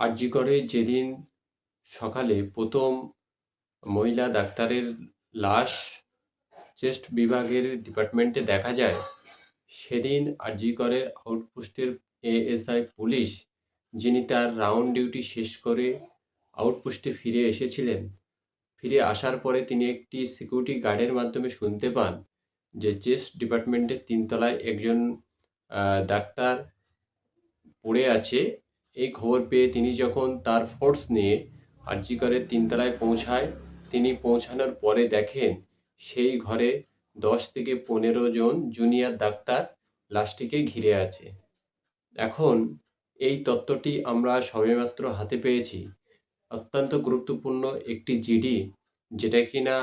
আরজি করে যেদিন সকালে প্রথম মহিলা ডাক্তারের লাশ চেস্ট বিভাগের ডিপার্টমেন্টে দেখা যায়, সেদিন আরজি করের আউটপোস্টের এএসআই পুলিশ, যিনি তার রাউন্ড ডিউটি শেষ করে আউটপোস্টে ফিরে এসেছিলেন, ফিরে আসার পরে তিনি একটি সিকিউরিটি গার্ডের মাধ্যমে শুনতে পান যে চেস্ট ডিপার্টমেন্টের তিনতলায় একজন ডাক্তার পড়ে আছে। এই খবর পেয়ে তিনি যখন তার ফোর্স নিয়ে আরজি করের তিনতলায় পৌঁছায়, তিনি পৌঁছানোর পরে দেখেন সেই ঘরে 10 থেকে 15 জন জুনিয়র ডাক্তার লাশটিকে ঘিরে আছে। এখন এই তথ্যটি আমরা সবেমাত্র হাতে পেয়েছি। অত্যন্ত গুরুত্বপূর্ণ একটি জিডি, যেটা কিনা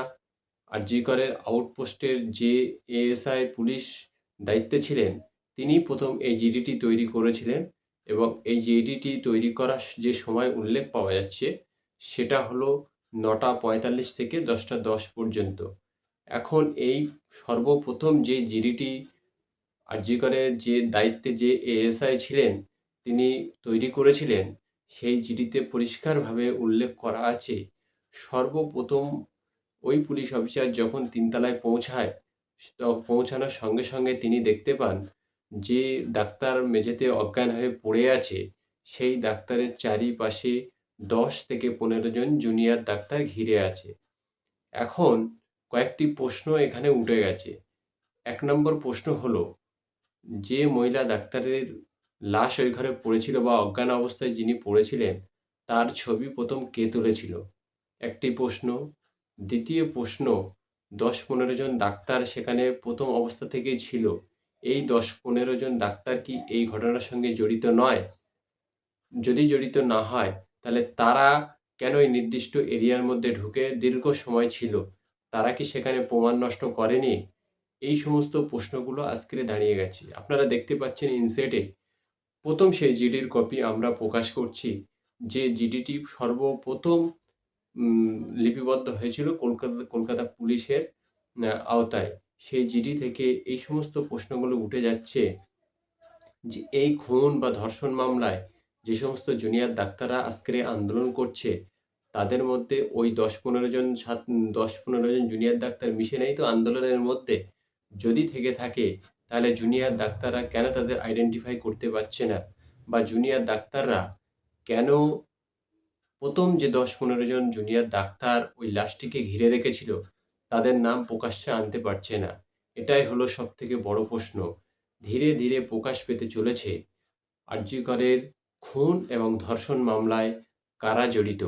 আরজি করের আউটপোস্টের যে এএসআই পুলিশ দায়িত্বে ছিলেন, তিনি প্রথম এই জিডিটি তৈরি করেছিলেন। এবং এই জিডিটি তৈরি করার যে সময় উল্লেখ পাওয়া যাচ্ছে, সেটা হলো 9টা 45 থেকে 10টা 10 পর্যন্ত। এখন এই সর্বপ্রথম যে জিডিটি আরজি করের যে দায়িত্বে যে এএসআই ছিলেন, তিনি তৈরি করেছিলেন, সেই জিডিতে পরিষ্কারভাবে উল্লেখ করা আছে, সর্বপ্রথম ওই পুলিশ অফিসার যখন তিনতলায় পৌঁছায়, পৌঁছানোর সঙ্গে সঙ্গে তিনি দেখতে পান যে ডাক্তার মেঝেতে অজ্ঞান হয়ে পড়ে আছে, সেই ডাক্তারের চারিপাশে 10 থেকে 15 জন জুনিয়র ডাক্তার ঘিরে আছে। এখন কয়েকটি প্রশ্ন এখানে উঠে গেছে। 1 নম্বর প্রশ্ন হলো, যে মহিলা ডাক্তারের লাশ ওই ঘরে পড়েছিল বা অজ্ঞান অবস্থায় যিনি পড়েছিলেন, তার ছবি প্রথম কে তুলেছিল? একটি প্রশ্ন। দ্বিতীয় প্রশ্ন, 10-15 জন ডাক্তার সেখানে প্রথম অবস্থা থেকেই ছিল। এই 10-15 জন ডাক্তার কি এই ঘটনার সঙ্গে জড়িত নয়? যদি জড়িত না হয়, তাহলে তারা কেন এই নির্দিষ্ট এরিয়ার মধ্যে ঢুকে দীর্ঘ সময় ছিল? তারা কি সেখানে প্রমাণ নষ্ট করেনি? এই সমস্ত প্রশ্নগুলো আজকে দাঁড়িয়ে গেছে। আপনারা দেখতে পাচ্ছেন ইনসেটে প্রথম সেই জিডির কপি আমরা প্রকাশ করছি, যে জিডিটি সর্বপ্রথম লিপিবদ্ধ হয়েছিল কলকাতা পুলিশের আওতায়। সেই জিডি থেকে এই সমস্ত প্রশ্নগুলো উঠে যাচ্ছে যে এই খুন বা ধর্ষণ মামলায় যে সমস্ত জুনিয়র ডাক্তাররা আজকে আন্দোলন করছে, তাদের মধ্যে ওই 10-15 জন 10-15 জন জুনিয়র ডাক্তার মিশে নেই তো আন্দোলনের মধ্যে? যদি থেকে থাকে, তাহলে জুনিয়র ডাক্তাররা কেন তাদের আইডেন্টিফাই করতে পারছে না? বা জুনিয়র ডাক্তাররা কেন প্রথম যে 10-15 জন জুনিয়র ডাক্তার ওই লাশটিকে ঘিরে রেখেছিল, তাদের নাম প্রকাশ্যে আনতে পারছে না? এটাই হলো সবথেকে বড় প্রশ্ন। ধীরে ধীরে প্রকাশ পেতে চলেছে আরজি করের খুন এবং ধর্ষণ মামলায় কারা জড়িত।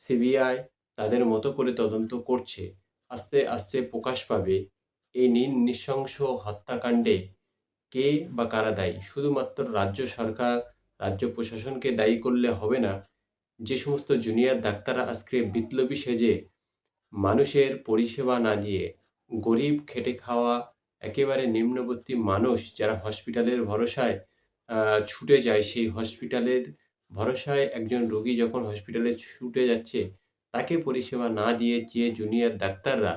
সিবিআই তাদের মতো করে তদন্ত করছে। আস্তে আস্তে প্রকাশ পাবে এই নৃশংস হত্যাকাণ্ডে কে বা কারা দায়ী। শুধুমাত্র রাজ্য সরকার, রাজ্য প্রশাসনকে দায়ী করলে হবে না। যে সমস্ত জুনিয়র ডাক্তাররা আজকে বিপ্লবী সেজে মানুষের পরিষেবা না দিয়ে গরিব খেটে খাওয়া একেবারে নিম্নবর্তী মানুষ যারা হসপিটালের ভরসায় ছুটে যায়, সেই হসপিটালের ভরসায় একজন রোগী যখন হসপিটালে ছুটে যাচ্ছে, তাকে পরিষেবা না দিয়ে যে জুনিয়র ডাক্তাররা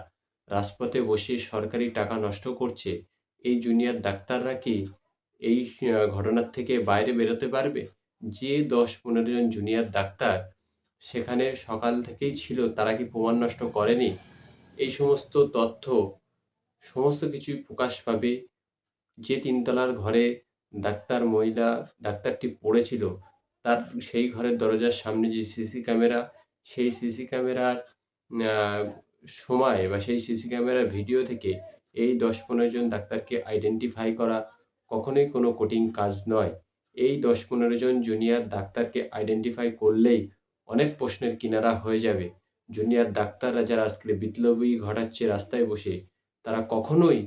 রাজপথে বসে সরকারি টাকা নষ্ট করছে, এই জুনিয়র ডাক্তাররা কি এই ঘটনার থেকে বাইরে বেরোতে পারবে? যে 10-15 জন জুনিয়র ডাক্তার সেখানে সকাল থেকেই ছিল, তারা কি প্রমাণ নষ্ট করেনি? এই সমস্ত তথ্য সমস্ত কিছুই প্রকাশ পাবে। যে তিনতলার ঘরে মহিলা ডাক্তারটি পড়েছিল, তার সেই ঘরের দরজার সামনে যে সিসি ক্যামেরা, সেই সিসি ক্যামেরার আ সময় বা সেই সিসি ক্যামেরার ভিডিও থেকে এই 10-15 জন ডাক্তারকে আইডেন্টিফাই করা কখনোই কোনো কঠিন কাজ নয়। এই 10-15 জন জুনিয়র ডাক্তারকে আইডেন্টিফাই করলেই অনেক প্রশ্নের কিনারা হয়ে যাবে। জুনিয়র ডাক্তাররা যারা আজকে বিপ্লবী ঘটাচ্ছে রাস্তায় বসে, তারা কখনোই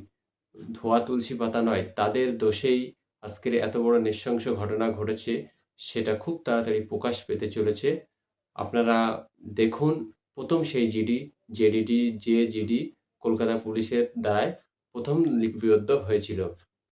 ধোয়া তুলসী পাতা নয়। তাদের দোষেই আজকের এত বড় নৃশংস ঘটনা ঘটেছে, সেটা খুব তাড়াতাড়ি প্রকাশ পেতে চলেছে। আপনারা দেখুন প্রথম সেই জিডি, যে জিডি কলকাতা পুলিশের দ্বারায় প্রথম লিপিবদ্ধ হয়েছিল।